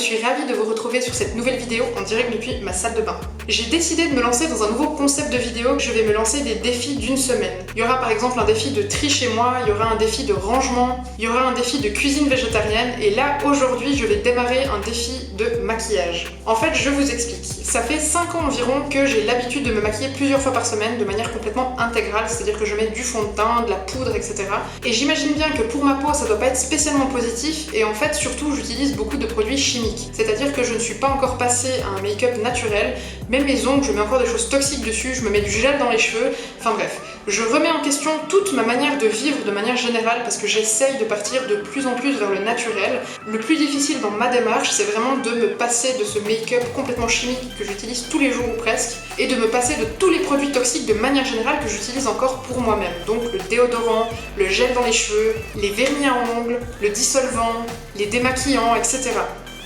suis ravie de vous retrouver sur cette nouvelle vidéo en direct depuis ma salle de bain. J'ai décidé de me lancer dans un nouveau concept de vidéo. Je vais me lancer des défis d'une semaine. Il y aura par exemple un défi de tri chez moi, il y aura un défi de rangement, il y aura un défi de cuisine végétarienne et là aujourd'hui je vais démarrer un défi de maquillage. En fait je vous explique. Ça fait 5 ans environ que j'ai l'habitude de me maquiller plusieurs fois par semaine de manière complètement intégrale, c'est-à-dire que je mets du fond de teint, de la poudre, etc. Et j'imagine bien que pour ma peau ça doit pas être spécialement positif et en fait surtout j'utilise beaucoup de produits chimiques. C'est-à-dire que je ne suis pas encore passée à un make-up naturel, même mes ongles, je mets encore des choses toxiques dessus, je me mets du gel dans les cheveux, enfin bref. Je remets en question toute ma manière de vivre de manière générale parce que j'essaye de partir de plus en plus vers le naturel. Le plus difficile dans ma démarche, c'est vraiment de me passer de ce make-up complètement chimique que j'utilise tous les jours ou presque et de me passer de tous les produits toxiques de manière générale que j'utilise encore pour moi-même. Donc le déodorant, le gel dans les cheveux, les vernis à ongles, le dissolvant, les démaquillants, etc.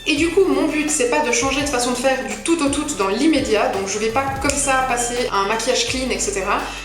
Et du coup, mon but, c'est pas de changer de façon de faire du tout au tout dans l'immédiat, donc je vais pas comme ça passer à un maquillage clean, etc.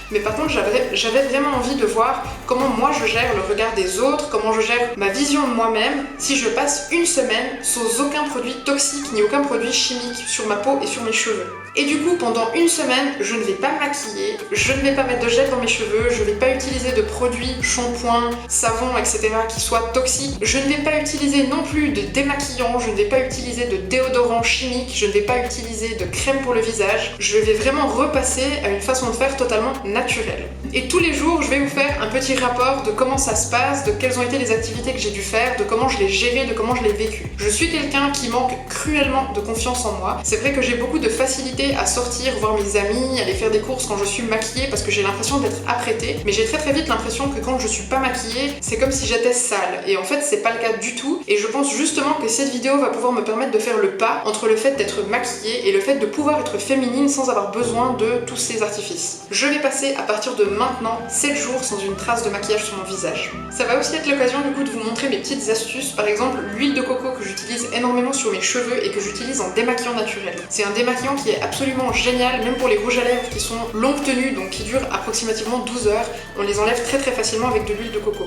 Mais par contre, j'avais vraiment envie de voir comment moi je gère le regard des autres, comment je gère ma vision de moi-même si je passe une semaine sans aucun produit toxique ni aucun produit chimique sur ma peau et sur mes cheveux. Et du coup, pendant une semaine, je ne vais pas me maquiller, je ne vais pas mettre de gel dans mes cheveux, je ne vais pas utiliser de produits, shampoing, savon, etc. qui soient toxiques. Je ne vais pas utiliser non plus de démaquillant, je ne vais pas utiliser de déodorant chimique, je ne vais pas utiliser de crème pour le visage. Je vais vraiment repasser à une façon de faire totalement naturelle. Et tous les jours, je vais vous faire un petit rapport de comment ça se passe, de quelles ont été les activités que j'ai dû faire, de comment je l'ai géré, de comment je l'ai vécu. Je suis quelqu'un qui manque cruellement de confiance en moi. C'est vrai que j'ai beaucoup de facilité à sortir, voir mes amis, aller faire des courses quand je suis maquillée parce que j'ai l'impression d'être apprêtée, mais j'ai très vite l'impression que quand je suis pas maquillée, c'est comme si j'étais sale. Et en fait, c'est pas le cas du tout. Et je pense justement que cette vidéo va pouvoir me permettre de faire le pas entre le fait d'être maquillée et le fait de pouvoir être féminine sans avoir besoin de tous ces artifices. Je vais passer à partir de maintenant 7 jours sans une trace de maquillage sur mon visage. Ça va aussi être l'occasion du coup de vous montrer mes petites astuces, par exemple l'huile de coco que j'utilise énormément sur mes cheveux et que j'utilise en démaquillant naturel. C'est un démaquillant qui est absolument génial, même pour les rouges à lèvres qui sont longue tenue, donc qui durent approximativement 12 heures. On les enlève très facilement avec de l'huile de coco.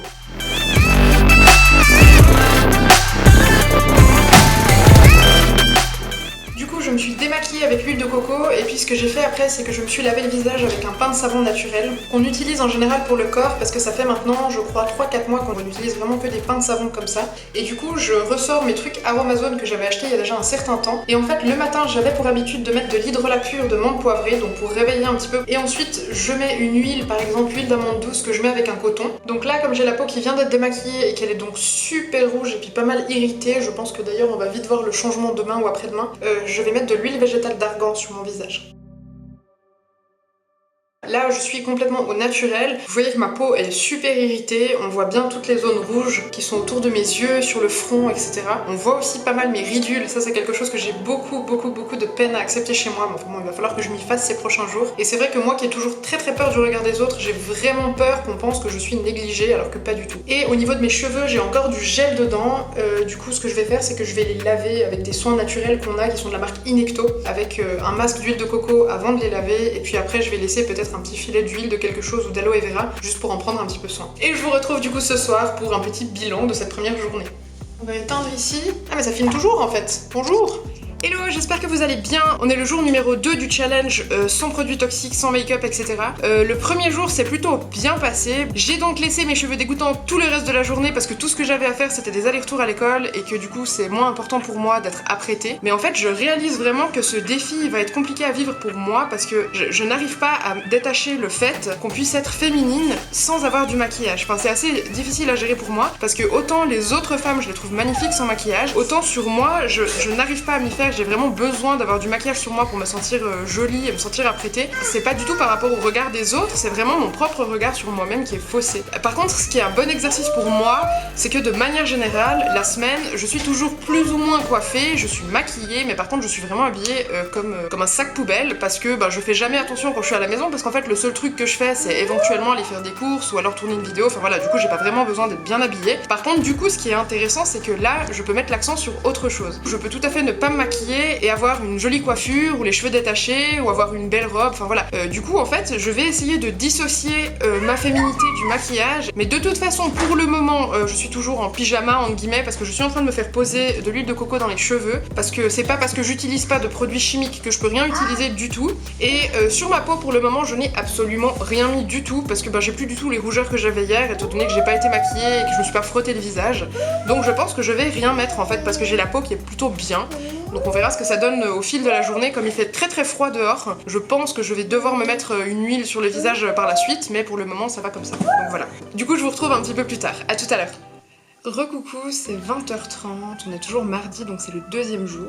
Je me suis démaquillée avec l'huile de coco et puis ce que j'ai fait après c'est que je me suis lavé le visage avec un pain de savon naturel qu'on utilise en général pour le corps parce que ça fait maintenant je crois 3-4 mois qu'on utilise vraiment que des pains de savon comme ça et du coup je ressors mes trucs Aromazone que j'avais acheté il y a déjà un certain temps et en fait le matin j'avais pour habitude de mettre de l'hydrolat pur de menthe poivrée donc pour réveiller un petit peu et ensuite je mets une huile par exemple huile d'amande douce que je mets avec un coton. Donc là comme j'ai la peau qui vient d'être démaquillée et qu'elle est donc super rouge et puis pas mal irritée, je pense que d'ailleurs on va vite voir le changement demain ou après-demain, je vais mettre de l'huile végétale d'argan sur mon visage. Là, je suis complètement au naturel. Vous voyez que ma peau elle est super irritée. On voit bien toutes les zones rouges qui sont autour de mes yeux, sur le front, etc. On voit aussi pas mal mes ridules. Ça, c'est quelque chose que j'ai beaucoup de peine à accepter chez moi. Mais enfin, bon, il va falloir que je m'y fasse ces prochains jours. Et c'est vrai que moi qui ai toujours très peur du regard des autres, j'ai vraiment peur qu'on pense que je suis négligée alors que pas du tout. Et au niveau de mes cheveux, j'ai encore du gel dedans. Du coup, ce que je vais faire, c'est que je vais les laver avec des soins naturels qu'on a qui sont de la marque Inecto, avec un masque d'huile de coco avant de les laver. Et puis après, je vais laisser peut-être un petit filet d'huile de quelque chose ou d'aloe vera juste pour en prendre un petit peu soin. Et je vous retrouve du coup ce soir pour un petit bilan de cette première journée. On va éteindre ici. Ah mais ça filme toujours en fait. Bonjour. Hello, j'espère que vous allez bien. On est le jour numéro 2 du challenge sans produits toxiques, sans make-up, etc. Le premier jour s'est plutôt bien passé. J'ai donc laissé mes cheveux dégoûtants tout le reste de la journée parce que tout ce que j'avais à faire c'était des allers-retours à l'école et que du coup c'est moins important pour moi d'être apprêtée. Mais en fait je réalise vraiment que ce défi va être compliqué à vivre pour moi parce que je n'arrive pas à détacher le fait qu'on puisse être féminine sans avoir du maquillage. Enfin c'est assez difficile à gérer pour moi parce que autant les autres femmes je les trouve magnifiques sans maquillage, autant sur moi je n'arrive pas à m'y faire. J'ai vraiment besoin d'avoir du maquillage sur moi pour me sentir jolie et me sentir apprêtée. C'est pas du tout par rapport au regard des autres, c'est vraiment mon propre regard sur moi-même qui est faussé. Par contre, ce qui est un bon exercice pour moi, c'est que de manière générale, la semaine, je suis toujours plus ou moins coiffée, je suis maquillée, mais par contre, je suis vraiment habillée comme un sac poubelle parce que je fais jamais attention quand je suis à la maison parce qu'en fait, le seul truc que je fais, c'est éventuellement aller faire des courses ou alors tourner une vidéo. Enfin voilà, du coup, j'ai pas vraiment besoin d'être bien habillée. Par contre, du coup, ce qui est intéressant, c'est que là, je peux mettre l'accent sur autre chose. Je peux tout à fait ne pas me maquiller maquiller et avoir une jolie coiffure ou les cheveux détachés ou avoir une belle robe, enfin voilà. Du coup en fait je vais essayer de dissocier ma féminité du maquillage, mais de toute façon pour le moment je suis toujours en pyjama entre guillemets parce que je suis en train de me faire poser de l'huile de coco dans les cheveux, parce que c'est pas parce que j'utilise pas de produits chimiques que je peux rien utiliser du tout. Et sur ma peau pour le moment je n'ai absolument rien mis du tout parce que j'ai plus du tout les rougeurs que j'avais hier étant donné que j'ai pas été maquillée et que je me suis pas frotté le visage. Donc je pense que je vais rien mettre en fait parce que j'ai la peau qui est plutôt bien. Donc on verra ce que ça donne au fil de la journée. Comme il fait très très froid dehors, je pense que je vais devoir me mettre une huile sur le visage par la suite, mais pour le moment ça va comme ça. Donc voilà. Du coup je vous retrouve un petit peu plus tard. À tout à l'heure. Recoucou, c'est 20h30, on est toujours mardi donc c'est le deuxième jour.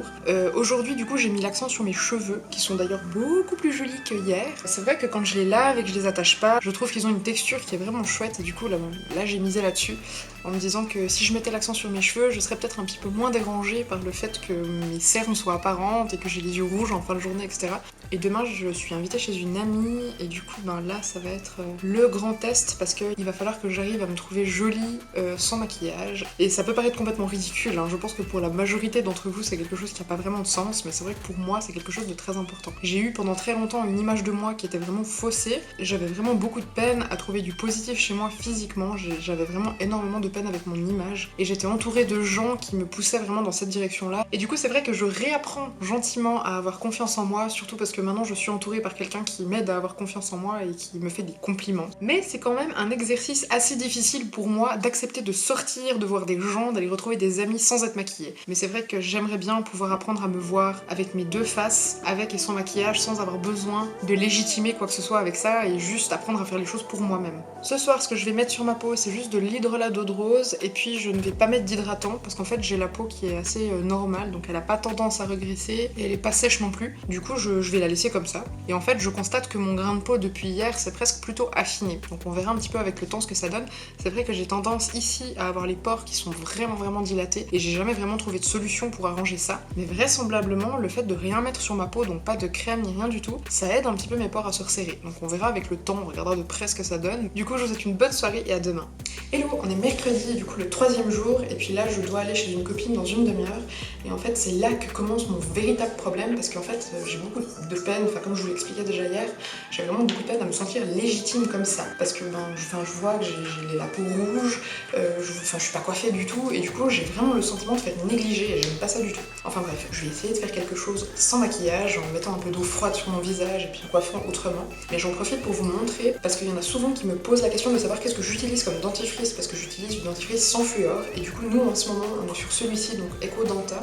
Aujourd'hui du coup j'ai mis l'accent sur mes cheveux qui sont d'ailleurs beaucoup plus jolis que hier. C'est vrai que quand je les lave et que je les attache pas, je trouve qu'ils ont une texture qui est vraiment chouette et du coup là j'ai misé là-dessus en me disant que si je mettais l'accent sur mes cheveux, je serais peut-être un petit peu moins dérangée par le fait que mes cernes soient apparentes et que j'ai les yeux rouges en fin de journée, etc. Et demain je suis invitée chez une amie et du coup là ça va être le grand test parce qu'il va falloir que j'arrive à me trouver jolie sans maquillage. Et ça peut paraître complètement ridicule, hein. Je pense que pour la majorité d'entre vous c'est quelque chose qui n'a pas vraiment de sens, mais c'est vrai que pour moi c'est quelque chose de très important. J'ai eu pendant très longtemps une image de moi qui était vraiment faussée, j'avais vraiment beaucoup de peine à trouver du positif chez moi physiquement, j'avais vraiment énormément de peine avec mon image, et j'étais entourée de gens qui me poussaient vraiment dans cette direction-là, et du coup c'est vrai que je réapprends gentiment à avoir confiance en moi, surtout parce que maintenant je suis entourée par quelqu'un qui m'aide à avoir confiance en moi et qui me fait des compliments. Mais c'est quand même un exercice assez difficile pour moi d'accepter de sortir, de voir des gens, d'aller retrouver des amis sans être maquillée. Mais c'est vrai que j'aimerais bien pouvoir apprendre à me voir avec mes deux faces, avec et sans maquillage, sans avoir besoin de légitimer quoi que ce soit avec ça et juste apprendre à faire les choses pour moi-même. Ce soir, ce que je vais mettre sur ma peau, c'est juste de l'hydrolat d'eau de rose et puis je ne vais pas mettre d'hydratant parce qu'en fait j'ai la peau qui est assez normale, donc elle a pas tendance à regresser et elle est pas sèche non plus. Du coup, je vais la laisser comme ça. Et en fait, je constate que mon grain de peau depuis hier, c'est presque plutôt affiné. Donc on verra un petit peu avec le temps ce que ça donne. C'est vrai que j'ai tendance ici à avoir les pores qui sont vraiment dilatés et j'ai jamais vraiment trouvé de solution pour arranger ça. Mais vraisemblablement, le fait de rien mettre sur ma peau, donc pas de crème ni rien du tout, ça aide un petit peu mes pores à se resserrer. Donc on verra avec le temps, on regardera de près ce que ça donne. Du coup, je vous souhaite une bonne soirée et à demain. Hello, on est mercredi, du coup le 3e jour, et puis là je dois aller chez une copine dans une demi-heure. Et en fait, c'est là que commence mon véritable problème parce qu'en fait, j'ai beaucoup de peine, enfin comme je vous l'expliquais déjà hier, j'ai vraiment beaucoup de peine à me sentir légitime comme ça. Parce que je vois que j'ai la peau rouge, je suis pas coiffée du tout, et du coup j'ai vraiment le sentiment de faire négliger et j'aime pas ça du tout. Enfin bref, je vais essayer de faire quelque chose sans maquillage, en mettant un peu d'eau froide sur mon visage et puis en coiffant autrement. Mais j'en profite pour vous montrer, parce qu'il y en a souvent qui me posent la question de savoir qu'est-ce que j'utilise comme dentifrice, parce que j'utilise du dentifrice sans fluor, et du coup nous en ce moment on est sur celui-ci, donc EcoDenta.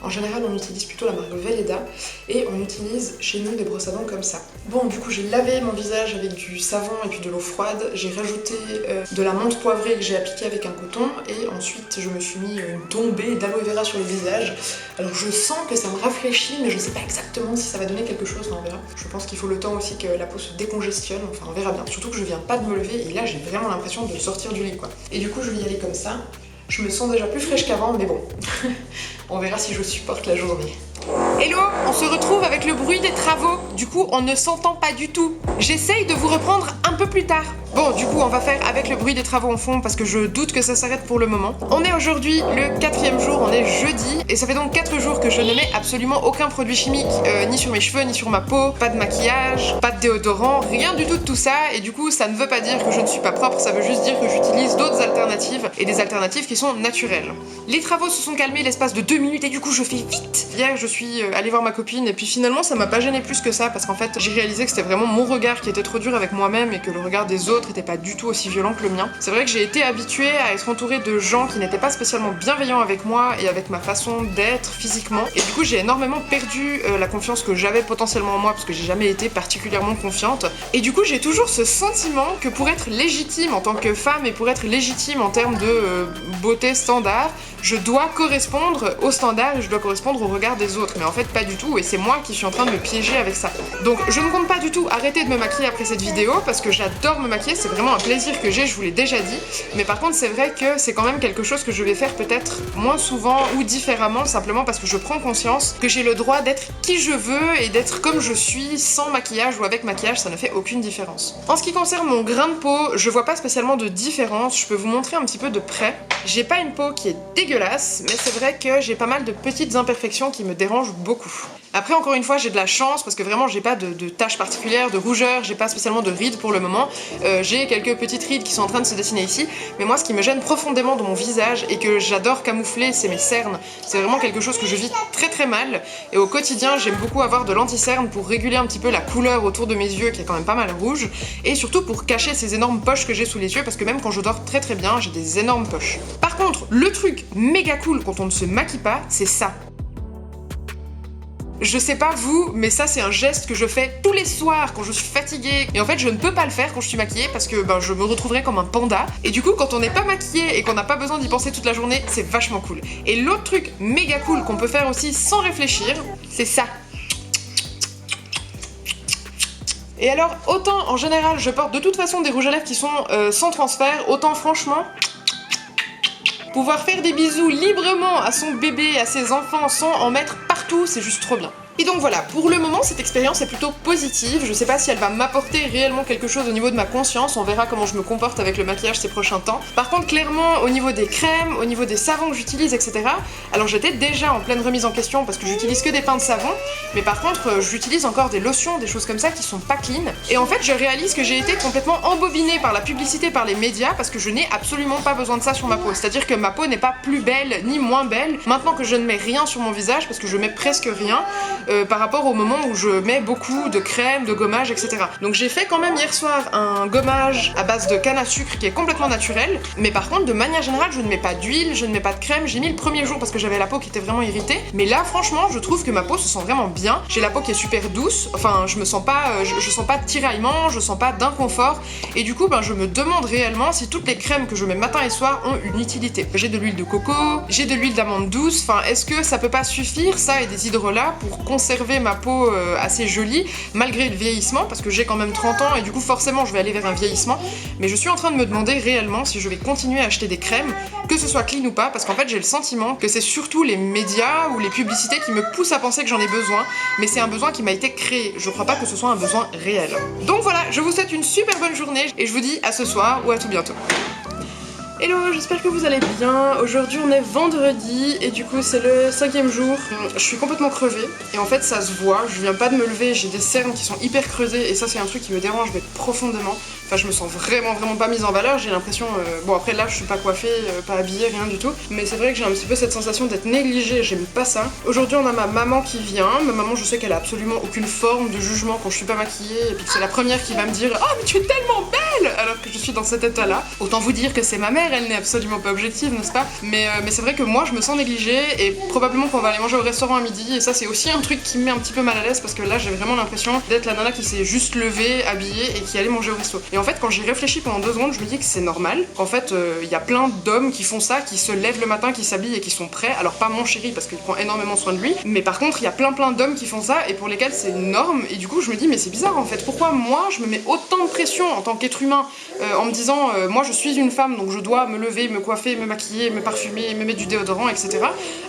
En général on utilise plutôt la marque Velleda, et on utilise chez nous des brosses à dents comme ça. Bon, du coup j'ai lavé mon visage avec du savon et puis de l'eau froide, j'ai rajouté de la menthe poivrée que j'ai appliquée avec un coton, et ensuite je me suis mis une tombée d'aloe vera sur le visage. Alors je sens que ça me rafraîchit, mais je sais pas exactement si ça va donner quelque chose, mais on verra. Je pense qu'il faut le temps aussi que la peau se décongestionne, enfin on verra bien. Surtout que je viens pas de me lever et là j'ai vraiment l'impression de sortir du lit quoi. Et du coup je vais y aller comme ça. Je me sens déjà plus fraîche qu'avant, mais bon, on verra si je supporte la journée. Hello, on se retrouve avec le bruit des travaux. Du coup, on ne s'entend pas du tout. J'essaye de vous reprendre un peu plus tard. Bon, du coup, on va faire avec le bruit des travaux en fond parce que je doute que ça s'arrête pour le moment. On est aujourd'hui le 4e jour, on est jeudi, et ça fait donc 4 jours que je ne mets absolument aucun produit chimique, ni sur mes cheveux, ni sur ma peau, pas de maquillage, pas de déodorant, rien du tout de tout ça, et du coup, ça ne veut pas dire que je ne suis pas propre, ça veut juste dire que j'utilise d'autres alternatives, et des alternatives qui sont naturelles. Les travaux se sont calmés l'espace de 2 minutes, et du coup, je fais vite. Hier, je suis allée voir ma copine, et puis finalement, ça m'a pas gêné plus que ça, parce qu'en fait, j'ai réalisé que c'était vraiment mon regard qui était trop dur avec moi-même, et que le regard des autres était pas du tout aussi violent que le mien. C'est vrai que j'ai été habituée à être entourée de gens qui n'étaient pas spécialement bienveillants avec moi et avec ma façon d'être physiquement, et du coup j'ai énormément perdu la confiance que j'avais potentiellement en moi parce que j'ai jamais été particulièrement confiante, et du coup j'ai toujours ce sentiment que pour être légitime en tant que femme et pour être légitime en termes de beauté standard, je dois correspondre aux standards et je dois correspondre au regard des autres, mais en fait pas du tout, et c'est moi qui suis en train de me piéger avec ça. Donc je ne compte pas du tout arrêter de me maquiller après cette vidéo parce que j'adore me maquiller maquiller, c'est vraiment un plaisir que j'ai, je vous l'ai déjà dit. Mais par contre, c'est vrai que c'est quand même quelque chose que je vais faire peut-être moins souvent ou différemment, simplement parce que je prends conscience que j'ai le droit d'être qui je veux et d'être comme je suis, sans maquillage ou avec maquillage, ça ne fait aucune différence. En ce qui concerne mon grain de peau, je vois pas spécialement de différence, je peux vous montrer un petit peu de près. J'ai pas une peau qui est dégueulasse, mais c'est vrai que j'ai pas mal de petites imperfections qui me dérangent beaucoup. Après, encore une fois, j'ai de la chance parce que vraiment j'ai pas de taches particulières, de rougeur, j'ai pas spécialement de rides pour le moment. J'ai quelques petites rides qui sont en train de se dessiner ici, mais moi ce qui me gêne profondément dans mon visage et que j'adore camoufler, c'est mes cernes. C'est vraiment quelque chose que je vis très très mal, et au quotidien j'aime beaucoup avoir de l'anti-cerne pour réguler un petit peu la couleur autour de mes yeux qui est quand même pas mal rouge, et surtout pour cacher ces énormes poches que j'ai sous les yeux, parce que même quand je dors très très bien, j'ai des énormes poches. Par contre, le truc méga cool quand on ne se maquille pas, c'est ça. Je sais pas vous, mais ça c'est un geste que je fais tous les soirs quand je suis fatiguée. Et en fait, je ne peux pas le faire quand je suis maquillée parce que je me retrouverais comme un panda. Et du coup, quand on n'est pas maquillé et qu'on n'a pas besoin d'y penser toute la journée, c'est vachement cool. Et l'autre truc méga cool qu'on peut faire aussi sans réfléchir, c'est ça. Et alors, autant en général je porte de toute façon des rouges à lèvres qui sont sans transfert, autant franchement, pouvoir faire des bisous librement à son bébé, à ses enfants, sans en mettre partout, c'est juste trop bien. Et donc voilà, pour le moment cette expérience est plutôt positive, je sais pas si elle va m'apporter réellement quelque chose au niveau de ma conscience, on verra comment je me comporte avec le maquillage ces prochains temps. Par contre clairement au niveau des crèmes, au niveau des savons que j'utilise, etc. Alors j'étais déjà en pleine remise en question parce que j'utilise que des pains de savon, mais par contre j'utilise encore des lotions, des choses comme ça qui sont pas clean. Et en fait je réalise que j'ai été complètement embobinée par la publicité, par les médias, parce que je n'ai absolument pas besoin de ça sur ma peau. C'est-à-dire que ma peau n'est pas plus belle ni moins belle maintenant que je ne mets rien sur mon visage, parce que je mets presque rien. Par rapport au moment où je mets beaucoup de crème, de gommage, etc. Donc j'ai fait quand même hier soir un gommage à base de canne à sucre qui est complètement naturel, mais par contre de manière générale je ne mets pas d'huile, je ne mets pas de crème. J'ai mis le premier jour parce que j'avais la peau qui était vraiment irritée, mais là franchement je trouve que ma peau se sent vraiment bien. J'ai la peau qui est super douce, enfin je me sens pas, je sens pas de tiraillement, je sens pas d'inconfort, et du coup je me demande réellement si toutes les crèmes que je mets matin et soir ont une utilité. J'ai de l'huile de coco, j'ai de l'huile d'amande douce, enfin est-ce que ça peut pas suffire, ça et des hydrolats, pour conserver ma peau assez jolie malgré le vieillissement, parce que j'ai quand même 30 ans et du coup forcément je vais aller vers un vieillissement. Mais je suis en train de me demander réellement si je vais continuer à acheter des crèmes, que ce soit clean ou pas, parce qu'en fait j'ai le sentiment que c'est surtout les médias ou les publicités qui me poussent à penser que j'en ai besoin, mais c'est un besoin qui m'a été créé, je crois pas que ce soit un besoin réel. Donc voilà, je vous souhaite une super bonne journée et je vous dis à ce soir ou à tout bientôt. Hello, j'espère que vous allez bien. Aujourd'hui on est vendredi et du coup c'est le 5e jour. Je suis complètement crevée et en fait ça se voit, je viens pas de me lever, j'ai des cernes qui sont hyper creusées et ça c'est un truc qui me dérange mais profondément. Enfin je me sens vraiment pas mise en valeur, j'ai l'impression, bon après là je suis pas coiffée, pas habillée, rien du tout, mais c'est vrai que j'ai un petit peu cette sensation d'être négligée, j'aime pas ça. Aujourd'hui on a ma maman qui vient, ma maman je sais qu'elle a absolument aucune forme de jugement quand je suis pas maquillée et puis que c'est la première qui va me dire « Oh mais tu es tellement belle !» alors que je suis dans cet état là. Autant vous dire que c'est ma mère, elle n'est absolument pas objective, n'est-ce pas? Mais c'est vrai que moi je me sens négligée et probablement qu'on va aller manger au restaurant à midi et ça c'est aussi un truc qui me met un petit peu mal à l'aise parce que là j'ai vraiment l'impression d'être la nana qui s'est juste levée, habillée et qui allait manger au resto. Et en fait quand j'y réfléchis pendant 2 secondes je me dis que c'est normal, qu'en fait il y a plein d'hommes qui font ça, qui se lèvent le matin, qui s'habillent et qui sont prêts, alors pas mon chéri parce qu'il prend énormément soin de lui, mais par contre il y a plein d'hommes qui font ça et pour lesquels c'est une norme et du coup je me dis mais c'est bizarre en fait, pourquoi moi je me mets autant de pression en tant qu'être humain en me disant moi je suis une femme donc je dois me lever, me coiffer, me maquiller, me parfumer, me mettre du déodorant, etc.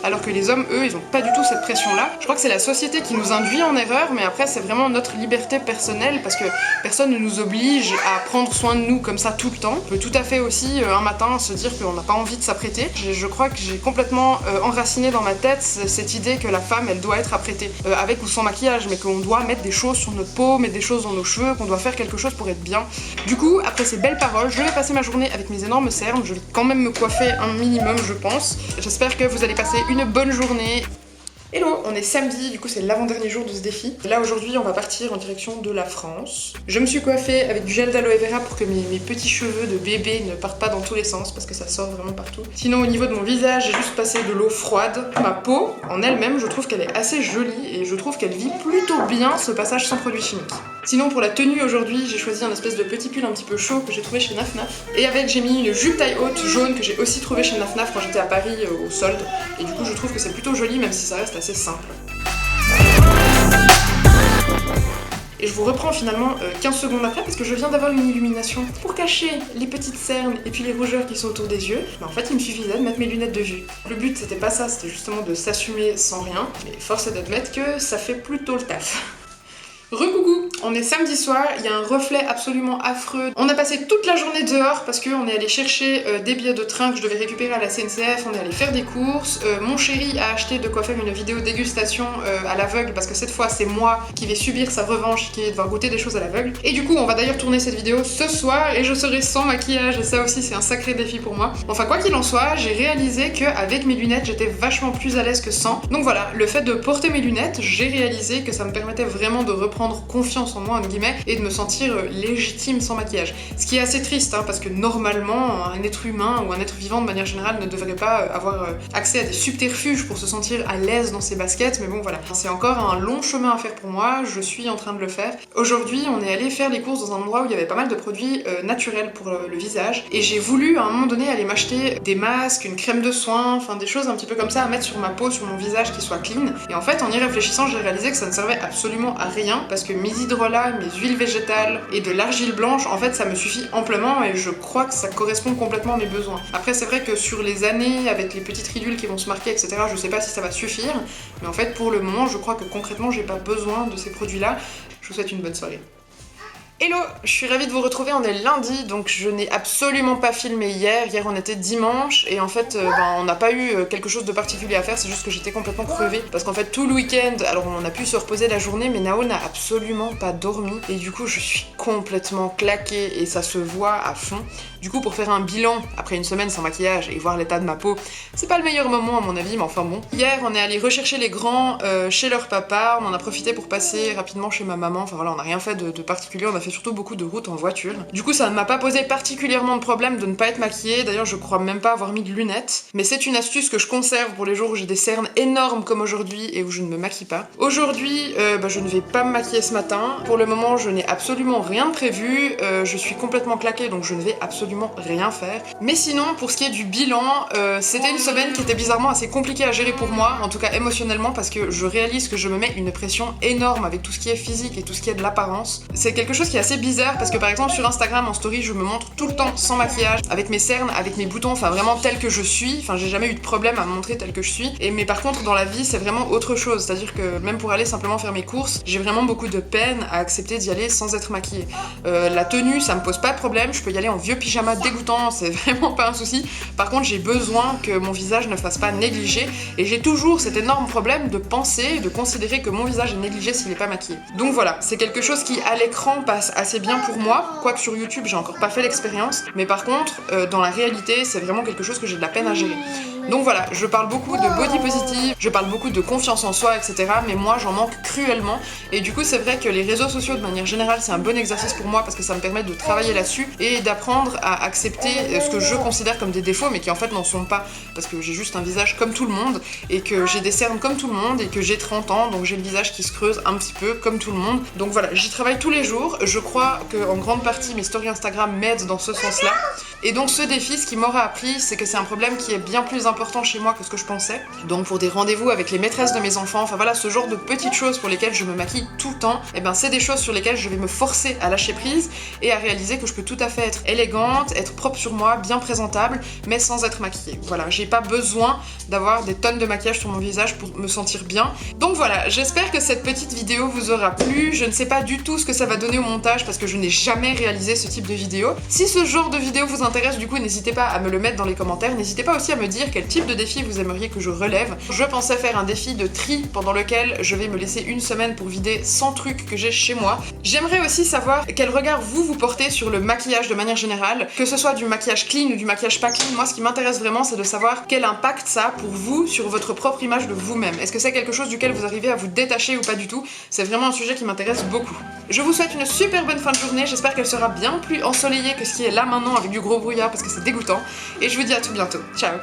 Alors que les hommes, eux, ils ont pas du tout cette pression-là. Je crois que c'est la société qui nous induit en erreur, mais après c'est vraiment notre liberté personnelle parce que personne ne nous oblige à prendre soin de nous comme ça tout le temps. On peut tout à fait aussi un matin se dire qu'on n'a pas envie de s'apprêter. Je crois que j'ai complètement enraciné dans ma tête cette idée que la femme, elle doit être apprêtée, avec ou sans maquillage, mais qu'on doit mettre des choses sur notre peau, mettre des choses dans nos cheveux, qu'on doit faire quelque chose pour être bien. Du coup, après ces belles paroles, je vais passer ma journée avec mes énormes cernes, je vais quand même me coiffer un minimum je pense. J'espère que vous allez passer une bonne journée. Hello, on est samedi, du coup c'est l'avant-dernier jour de ce défi. Là aujourd'hui on va partir en direction de la France. Je me suis coiffée avec du gel d'aloe vera pour que mes petits cheveux de bébé ne partent pas dans tous les sens parce que ça sort vraiment partout. Sinon au niveau de mon visage j'ai juste passé de l'eau froide. Ma peau en elle-même je trouve qu'elle est assez jolie et je trouve qu'elle vit plutôt bien ce passage sans produits chimiques. Sinon pour la tenue aujourd'hui j'ai choisi un espèce de petit pull un petit peu chaud que j'ai trouvé chez Naf Naf. Et avec j'ai mis une jupe taille haute jaune que j'ai aussi trouvé chez Naf Naf quand j'étais à Paris au solde. Et du coup je trouve que c'est plutôt joli même si ça reste assez simple. Et je vous reprends finalement 15 secondes après parce que je viens d'avoir une illumination pour cacher les petites cernes et puis les rougeurs qui sont autour des yeux. Mais en fait il me suffisait de mettre mes lunettes de vue. Le but c'était pas ça, c'était justement de s'assumer sans rien. Mais force est d'admettre que ça fait plutôt le taf. Recoucou, on est samedi soir, il y a un reflet absolument affreux. On a passé toute la journée dehors parce qu'on est allé chercher des billets de train que je devais récupérer à la SNCF, on est allé faire des courses. Mon chéri a acheté de quoi faire une vidéo dégustation à l'aveugle parce que cette fois c'est moi qui vais subir sa revanche, qui vais devoir goûter des choses à l'aveugle. Et du coup on va d'ailleurs tourner cette vidéo ce soir et je serai sans maquillage et ça aussi c'est un sacré défi pour moi. Enfin quoi qu'il en soit, j'ai réalisé qu'avec mes lunettes j'étais vachement plus à l'aise que sans. Donc voilà, le fait de porter mes lunettes, j'ai réalisé que ça me permettait vraiment de reprendre confiance en moi entre guillemets et de me sentir légitime sans maquillage. Ce qui est assez triste hein, parce que normalement un être humain ou un être vivant de manière générale ne devrait pas avoir accès à des subterfuges pour se sentir à l'aise dans ses baskets, mais bon voilà. C'est encore un long chemin à faire pour moi, je suis en train de le faire. Aujourd'hui on est allé faire les courses dans un endroit où il y avait pas mal de produits naturels pour le visage et j'ai voulu à un moment donné aller m'acheter des masques, une crème de soin, enfin des choses un petit peu comme ça à mettre sur ma peau, sur mon visage qui soit clean. Et en fait en y réfléchissant j'ai réalisé que ça ne servait absolument à rien parce que mes hydrolats, mes huiles végétales et de l'argile blanche, en fait ça me suffit amplement et je crois que ça correspond complètement à mes besoins. Après c'est vrai que sur les années, avec les petites ridules qui vont se marquer, etc., je sais pas si ça va suffire, mais en fait pour le moment je crois que concrètement j'ai pas besoin de ces produits-là. Je vous souhaite une bonne soirée. Hello, je suis ravie de vous retrouver, on est lundi, donc je n'ai absolument pas filmé hier. Hier on était dimanche et en fait on n'a pas eu quelque chose de particulier à faire, c'est juste que j'étais complètement crevée. Parce qu'en fait tout le week-end, alors on a pu se reposer la journée, mais Nao n'a absolument pas dormi. Et du coup je suis complètement claquée et ça se voit à fond. Du coup pour faire un bilan, après une semaine sans maquillage et voir l'état de ma peau, c'est pas le meilleur moment à mon avis, mais enfin bon. Hier on est allé rechercher les grands chez leur papa, on en a profité pour passer rapidement chez ma maman, enfin voilà on n'a rien fait de particulier, on a fait surtout beaucoup de routes en voiture. Du coup ça ne m'a pas posé particulièrement de problème de ne pas être maquillée, d'ailleurs je crois même pas avoir mis de lunettes, mais c'est une astuce que je conserve pour les jours où j'ai des cernes énormes comme aujourd'hui et où je ne me maquille pas. Aujourd'hui je ne vais pas me maquiller ce matin, pour le moment je n'ai absolument rien de prévu, je suis complètement claquée donc je ne vais absolument rien faire. Mais sinon pour ce qui est du bilan, c'était une semaine qui était bizarrement assez compliquée à gérer pour moi, en tout cas émotionnellement, parce que je réalise que je me mets une pression énorme avec tout ce qui est physique et tout ce qui est de l'apparence. C'est quelque chose qui est assez bizarre parce que par exemple sur Instagram en story je me montre tout le temps sans maquillage, avec mes cernes, avec mes boutons, enfin vraiment tel que je suis, enfin j'ai jamais eu de problème à me montrer tel que je suis, mais par contre dans la vie c'est vraiment autre chose, c'est-à-dire que même pour aller simplement faire mes courses, j'ai vraiment beaucoup de peine à accepter d'y aller sans être maquillée. La tenue ça me pose pas de problème, je peux y aller en vieux pyjama dégoûtant, c'est vraiment pas un souci. Par contre j'ai besoin que mon visage ne fasse pas négligé et j'ai toujours cet énorme problème de penser, de considérer que mon visage est négligé s'il est pas maquillé. Donc voilà, c'est quelque chose qui à l'écran passe assez bien pour moi, quoique sur YouTube j'ai encore pas fait l'expérience, mais par contre dans la réalité c'est vraiment quelque chose que j'ai de la peine à gérer. Donc voilà, je parle beaucoup de body positive, je parle beaucoup de confiance en soi, etc. Mais moi j'en manque cruellement et du coup c'est vrai que les réseaux sociaux de manière générale c'est un bon exercice pour moi parce que ça me permet de travailler là-dessus et d'apprendre à accepter ce que je considère comme des défauts mais qui en fait n'en sont pas, parce que j'ai juste un visage comme tout le monde et que j'ai des cernes comme tout le monde et que j'ai 30 ans donc j'ai le visage qui se creuse un petit peu comme tout le monde. Donc voilà, j'y travaille tous les jours, je crois qu'en grande partie mes stories Instagram m'aident dans ce sens-là. Et donc ce défi, ce qui m'aura appris, c'est que c'est un problème qui est bien plus important chez moi que ce que je pensais. Donc pour des rendez-vous avec les maîtresses de mes enfants, enfin voilà, ce genre de petites choses pour lesquelles je me maquille tout le temps, et ben c'est des choses sur lesquelles je vais me forcer à lâcher prise et à réaliser que je peux tout à fait être élégante, être propre sur moi, bien présentable, mais sans être maquillée. Voilà, j'ai pas besoin d'avoir des tonnes de maquillage sur mon visage pour me sentir bien. Donc voilà, j'espère que cette petite vidéo vous aura plu. Je ne sais pas du tout ce que ça va donner au montage parce que je n'ai jamais réalisé ce type de vidéo. Si ce genre de vidéo vous intéresse, du coup n'hésitez pas à me le mettre dans les commentaires, n'hésitez pas aussi à me dire quel type de défi vous aimeriez que je relève. Je pensais faire un défi de tri pendant lequel je vais me laisser une semaine pour vider 100 trucs que j'ai chez moi. J'aimerais aussi savoir quel regard vous portez sur le maquillage de manière générale, que ce soit du maquillage clean ou du maquillage pas clean. Moi ce qui m'intéresse vraiment c'est de savoir quel impact ça a pour vous sur votre propre image de vous-même. Est-ce que c'est quelque chose duquel vous arrivez à vous détacher ou pas du tout? C'est vraiment un sujet qui m'intéresse beaucoup. Je vous souhaite une super bonne fin de journée, j'espère qu'elle sera bien plus ensoleillée que ce qui est là maintenant avec du gros brouillard parce que c'est dégoûtant. Et je vous dis à tout bientôt. Ciao!